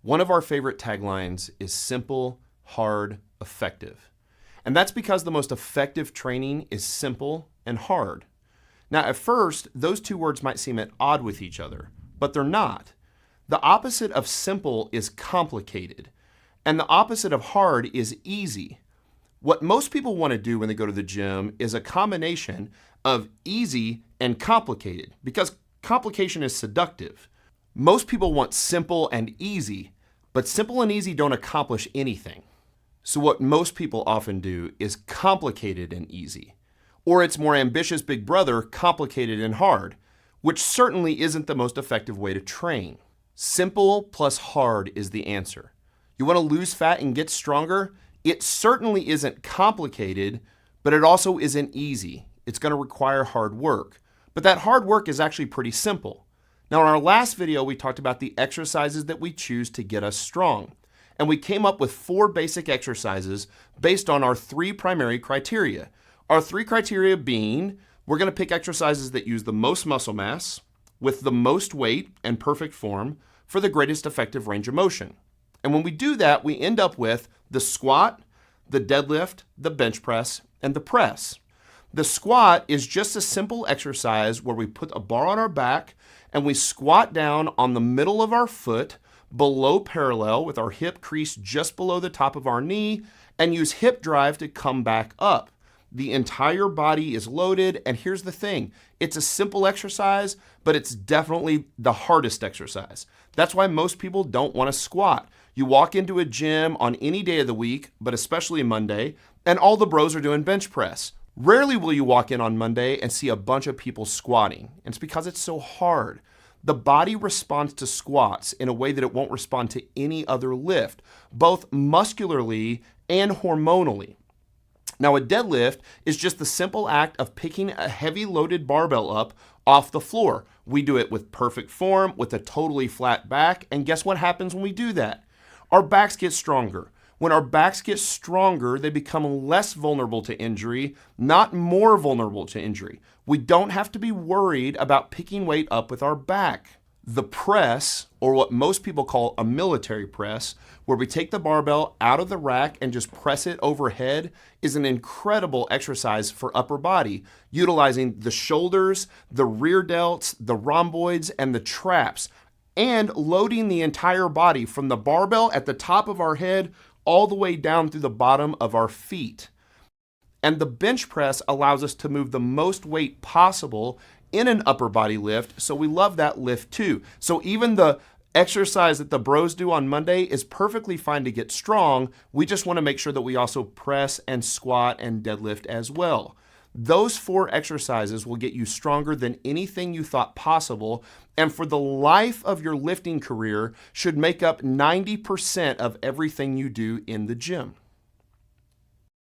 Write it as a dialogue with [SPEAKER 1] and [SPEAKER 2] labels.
[SPEAKER 1] One of our favorite taglines is simple, hard, effective. And that's because the most effective training is simple and hard. Now, at first, those two words might seem at odds with each other, but they're not. The opposite of simple is complicated, and the opposite of hard is easy. What most people want to do when they go to the gym is a combination of easy and complicated, because complication is seductive. Most people want simple and easy, but simple and easy don't accomplish anything. So what most people often do is complicated and easy, or its more ambitious big brother, complicated and hard, which certainly isn't the most effective way to train. Simple plus hard is the answer. You want to lose fat and get stronger? It certainly isn't complicated, but it also isn't easy. It's going to require hard work. But that hard work is actually pretty simple. Now, in our last video, we talked about the exercises that we choose to get us strong. And we came up with 4 basic exercises based on our 3 primary criteria. Our 3 criteria being, we're going to pick exercises that use the most muscle mass, with the most weight and perfect form, for the greatest effective range of motion. And when we do that, we end up with the squat, the deadlift, the bench press, and the press. The squat is just a simple exercise where we put a bar on our back and we squat down on the middle of our foot below parallel with our hip crease just below the top of our knee and use hip drive to come back up. The entire body is loaded, and here's the thing. It's a simple exercise, but it's definitely the hardest exercise. That's why most people don't want to squat. You walk into a gym on any day of the week, but especially Monday, and all the bros are doing bench press. Rarely will you walk in on Monday and see a bunch of people squatting. And it's because it's so hard. The body responds to squats in a way that it won't respond to any other lift, both muscularly and hormonally. Now, a deadlift is just the simple act of picking a heavy loaded barbell up off the floor. We do it with perfect form, with a totally flat back, and guess what happens when we do that? Our backs get stronger. When our backs get stronger, they become less vulnerable to injury, not more vulnerable to injury. We don't have to be worried about picking weight up with our back. The press, or what most people call a military press, where we take the barbell out of the rack and just press it overhead, is an incredible exercise for upper body, utilizing the shoulders, the rear delts, the rhomboids, and the traps, and loading the entire body from the barbell at the top of our head all the way down through the bottom of our feet. And the bench press allows us to move the most weight possible in an upper body lift, so we love that lift too. So even the exercise that the bros do on Monday is perfectly fine to get strong. We just want to make sure that we also press and squat and deadlift as well. Those 4 exercises will get you stronger than anything you thought possible, and for the life of your lifting career should make up 90% of everything you do in the gym.